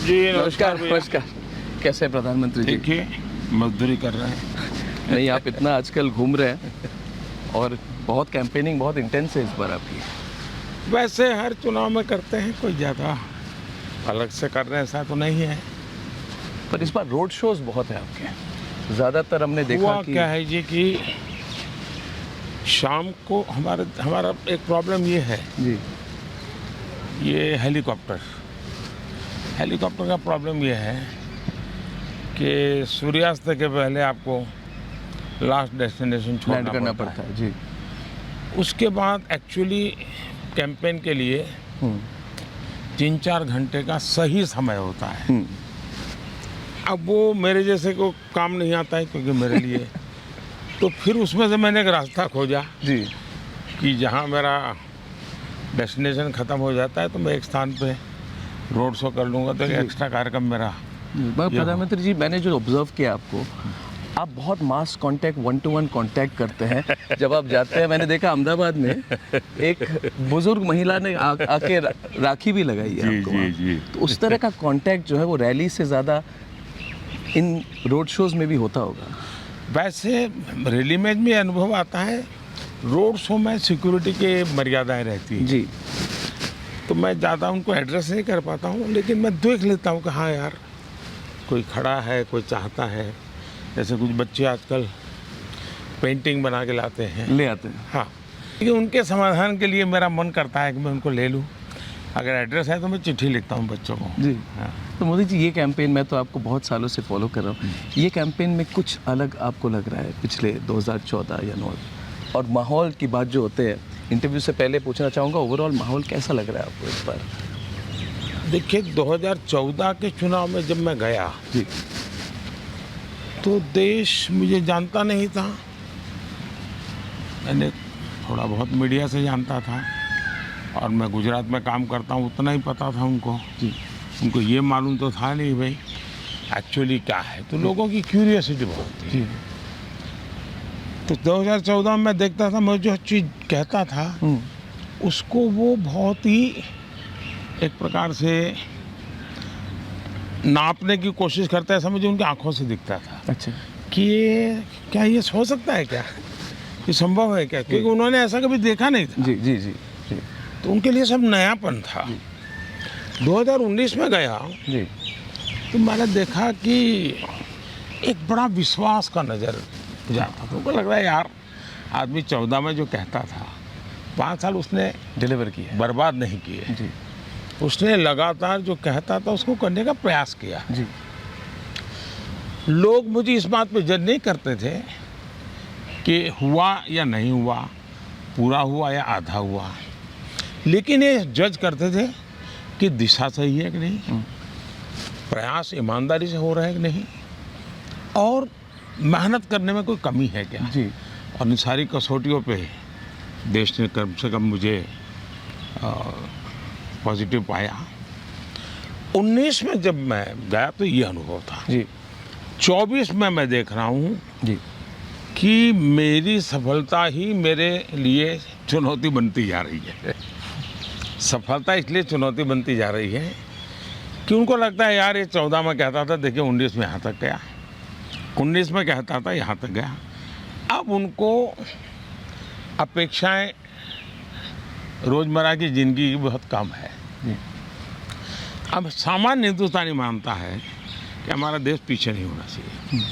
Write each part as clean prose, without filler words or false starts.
जी नमस्कार भैया। नमस्कार। कैसे हैं प्रधानमंत्री जी? ठीक है, मजदूरी कर रहे हैं। नहीं, आप इतना आजकल घूम रहे हैं और बहुत कैंपेनिंग बहुत इंटेंस है इस बार आपकी। वैसे हर चुनाव में करते हैं, कोई ज़्यादा अलग से कर रहे हैं ऐसा तो नहीं है। पर इस बार रोड शोज बहुत है आपके। ज़्यादातर हमने देखा हुआ कि क्या है जी कि शाम को हमारा एक प्रॉब्लम ये है, जी ये हेलीकॉप्टर का प्रॉब्लम ये है कि सूर्यास्त के पहले आपको लास्ट डेस्टिनेशन लैंड छोड़ना करना पड़ता पड़ता है जी। है। उसके बाद एक्चुअली कैंपेन के लिए 3-4 घंटे का सही समय होता है। अब वो मेरे जैसे को काम नहीं आता है, क्योंकि मेरे लिए तो फिर उसमें से मैंने एक रास्ता खोजा जी कि जहाँ मेरा डेस्टिनेशन ख़त्म हो जाता है तो मैं एक स्थान पे रोड शो कर लूँगा, तो एक एक्स्ट्रा कार्यक्रम मेरा। प्रधानमंत्री जी, मैंने जो ऑब्जर्व किया आपको, आप बहुत मास कांटेक्ट 1-to-1 कांटेक्ट करते हैं जब आप जाते हैं। मैंने देखा अहमदाबाद में एक बुजुर्ग महिला ने आके राखी भी लगाई है आपको वहाँ। जी। तो उस तरह का कांटेक्ट जो है वो रैली से ज़्यादा इन रोड शोज में भी होता होगा। वैसे रैली में भी अनुभव आता है, रोड शो में सिक्योरिटी के मर्यादाएं रहती हैं, जी तो मैं ज़्यादा उनको एड्रेस नहीं कर पाता हूँ, लेकिन मैं देख लेता हूँ कि हाँ यार कोई खड़ा है, कोई चाहता है। जैसे कुछ बच्चे आजकल पेंटिंग बना के लाते हैं, ले आते हैं। हाँ, लेकिन उनके समाधान के लिए मेरा मन करता है कि मैं उनको ले लूँ। अगर एड्रेस है तो मैं चिट्ठी लिखता हूँ बच्चों को। जी हाँ। तो मोदी जी, ये कैंपेन मैं तो आपको बहुत सालों से फॉलो कर रहा हूँ, ये कैंपेन में कुछ अलग आपको लग रहा है पिछले 2014 या 9? और माहौल की बात जो होते हैं, इंटरव्यू से पहले पूछना चाहूँगा, ओवरऑल माहौल कैसा लग रहा है आपको इस बार? देखिए 2014 के चुनाव में जब मैं गया जी तो देश मुझे जानता नहीं था। मैंने थोड़ा बहुत मीडिया से जानता था, और मैं गुजरात में काम करता हूँ, उतना ही पता था उनको। जी उनको ये मालूम तो था नहीं भाई एक्चुअली क्या है, तो लोगों की क्यूरियोसिटी बहुत थी। जी तो 2014 में मैं देखता था, मैं जो चीज़ कहता था उसको वो बहुत ही एक प्रकार से नापने की कोशिश करता है, ऐसा मुझे उनकी आंखों से दिखता था अच्छा कि ये क्या, ये हो सकता है क्या, ये संभव है क्या, क्योंकि उन्होंने ऐसा कभी देखा नहीं था। जी जी जी जी तो उनके लिए सब नयापन था। 2019 में गया जी तो मैंने देखा कि एक बड़ा विश्वास का नज़र जाता था। उनको लग रहा है यार आदमी 14 में जो कहता था 5 साल उसने डिलीवर किया। बर्बाद नहीं किए। जी उसने लगातार जो कहता था उसको करने का प्रयास किया। जी लोग मुझे इस बात पे जज नहीं करते थे कि हुआ या नहीं हुआ, पूरा हुआ या आधा हुआ, लेकिन ये जज करते थे कि दिशा सही है कि नहीं, प्रयास ईमानदारी से हो रहा है कि नहीं, और मेहनत करने में कोई कमी है क्या। जी और इन सारी कसौटियों पे देश ने कम से कम मुझे पॉजिटिव पाया। 19 में जब मैं गया तो ये अनुभव था। जी 24 में मैं देख रहा हूँ जी कि मेरी सफलता ही मेरे लिए चुनौती बनती जा रही है। सफलता इसलिए चुनौती बनती जा रही है कि उनको लगता है यार ये 14 में कहता था, देखिए 19 में यहाँ तक गया, 19 में कहता था यहाँ तक गया। अब उनको अपेक्षाएं रोज़मर्रा की ज़िंदगी की बहुत कम है। अब सामान्य हिंदुस्तानी मानता है कि हमारा देश पीछे नहीं होना चाहिए,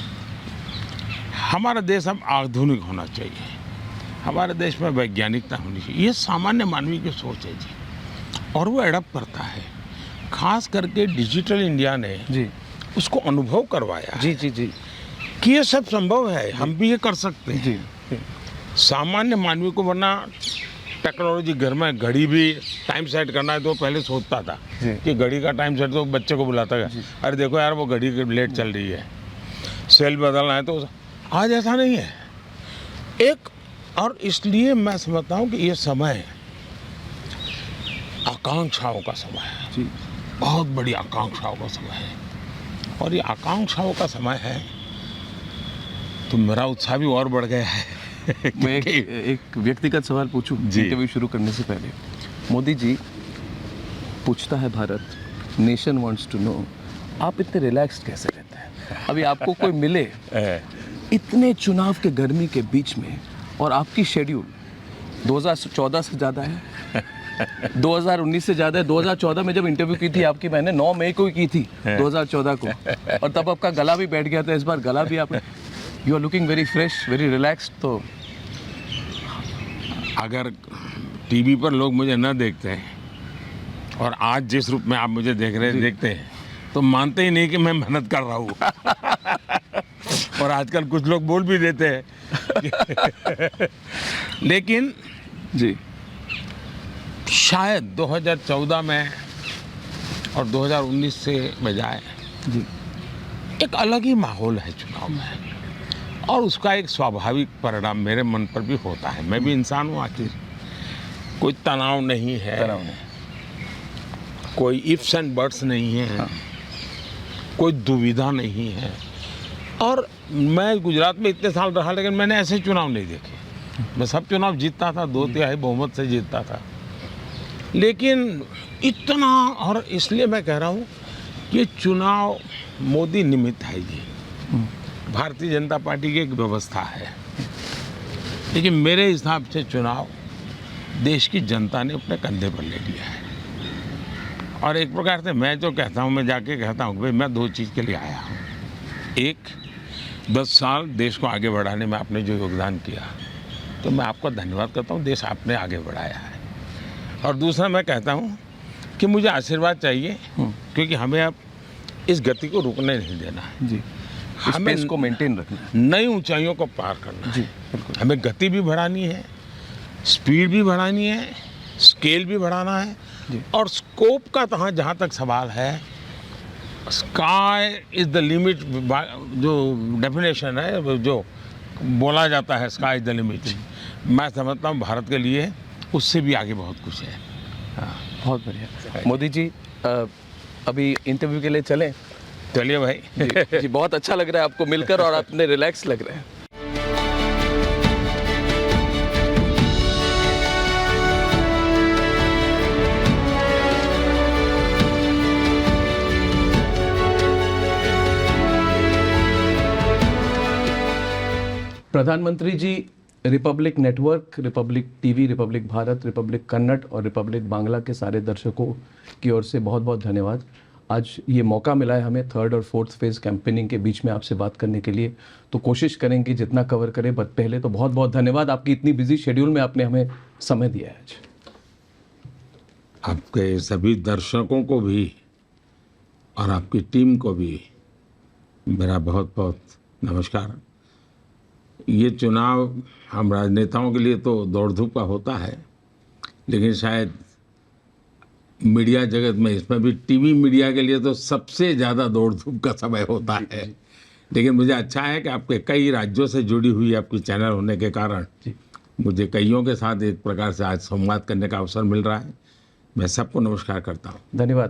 हमारा देश अब आधुनिक होना चाहिए, हमारे देश में वैज्ञानिकता होनी चाहिए। ये सामान्य मानवीय की सोच है जी, और वो एडप्ट करता है। खास करके डिजिटल इंडिया ने जी उसको अनुभव करवाया जी जी जी कि ये सब संभव है, हम भी ये कर सकते हैं। जी सामान्य मानवीय को, वरना टेक्नोलॉजी घर में घड़ी भी टाइम सेट करना है तो पहले सोचता था जी। कि घड़ी का टाइम सेट, तो बच्चे को बुलाता है, अरे देखो यार वो घड़ी लेट चल रही है, सेल बदलना है। तो आज ऐसा नहीं है एक, और इसलिए मैं समझता हूँ कि ये समय आकांक्षाओं का समय है जी बहुत बड़ी आकांक्षाओं का समय है, और ये आकांक्षाओं का समय है तो मेरा उत्साह भी और बढ़ गया है। मैं एक व्यक्तिगत सवाल पूछूं जी। इंटरव्यू शुरू करने से पहले? मोदी जी, पूछता है Bharat, nation wants to know आप इतने रिलैक्स्ड कैसे रहते हैं? अभी आपको कोई मिले इतने चुनाव के गर्मी के बीच में और आपकी शेड्यूल 2014 से ज़्यादा है, 2019 से ज़्यादा है। 2014 में जब इंटरव्यू की थी आपकी, मैंने 9 मई को ही की थी 2014 को, और तब आपका गला भी बैठ गया था। इस बार गला भी आप, you are looking very fresh, very relaxed. तो अगर टीवी पर लोग मुझे न देखते हैं और आज जिस रूप में आप मुझे देखते हैं तो मानते ही नहीं कि मैं मेहनत कर रहा हूँ। और आजकल कुछ लोग बोल भी देते हैं। लेकिन जी, शायद 2014 में और 2019 से बजाय जी, एक अलग ही माहौल है चुनाव में, और उसका एक स्वाभाविक परिणाम मेरे मन पर भी होता है। मैं भी इंसान हूँ आखिर, कोई तनाव नहीं है, तनाव नहीं, कोई इफ्स एंड बट्स नहीं है, हाँ। कोई दुविधा नहीं है। और मैं गुजरात में इतने साल रहा, लेकिन मैंने ऐसे चुनाव नहीं देखे। मैं सब चुनाव जीतता था, 2/3 बहुमत से जीतता था, लेकिन इतना, और इसलिए मैं कह रहा हूँ कि चुनाव मोदी निमित्त है। ये भारतीय जनता पार्टी की एक व्यवस्था है, लेकिन मेरे हिसाब से चुनाव देश की जनता ने अपने कंधे पर ले लिया है। और एक प्रकार से मैं जो कहता हूँ, मैं जाके कहता हूँ कि भाई मैं 2 चीज़ के लिए आया हूँ। एक, 10 साल देश को आगे बढ़ाने में आपने जो योगदान किया, तो मैं आपका धन्यवाद करता हूँ, देश आपने आगे बढ़ाया है। और दूसरा मैं कहता हूँ कि मुझे आशीर्वाद चाहिए, क्योंकि हमें अब इस गति को रुकने नहीं देना है। जी, हमें इसको मेंटेन रखना है। नई ऊंचाइयों को पार करना है। जी, बिल्कुल। हमें गति भी बढ़ानी है, स्पीड भी बढ़ानी है, स्केल भी बढ़ाना है, और स्कोप का तो जहाँ तक सवाल है, स्काई इज़ द लिमिट, जो डेफिनेशन है, जो बोला जाता है स्काई इज़ द लिमिट, मैं समझता हूँ भारत के लिए उससे भी आगे बहुत कुछ है। हाँ, बहुत बढ़िया। मोदी जी, अभी इंटरव्यू के लिए चलें? चलिए भाई। जी, बहुत अच्छा लग रहा है आपको मिलकर, और आपने रिलैक्स लग रहे हैं। प्रधानमंत्री ji, Republic Network, Republic TV, Republic Bharat, Republic Kannada और रिपब्लिक बांग्ला के सारे दर्शकों की ओर से बहुत बहुत धन्यवाद। आज ये मौका मिला है हमें 3rd और 4th फेज़ कैंपेनिंग के बीच में आपसे बात करने के लिए, तो कोशिश करेंगे जितना कवर करें। बट पहले तो बहुत बहुत धन्यवाद, आपकी इतनी बिजी शेड्यूल में आपने हमें समय दिया है आज। आपके सभी दर्शकों को भी और आपकी टीम को भी मेरा बहुत बहुत नमस्कार। ये चुनाव हम राजनेताओं के लिए तो दौड़ धूप का होता है, लेकिन शायद मीडिया जगत में, इसमें भी टीवी मीडिया के लिए तो सबसे ज़्यादा दौड़ धूप का समय होता है। लेकिन मुझे अच्छा है कि आपके कई राज्यों से जुड़ी हुई आपकी चैनल होने के कारण मुझे कईयों के साथ एक प्रकार से आज संवाद करने का अवसर मिल रहा है। मैं सबको नमस्कार करता हूँ। धन्यवाद।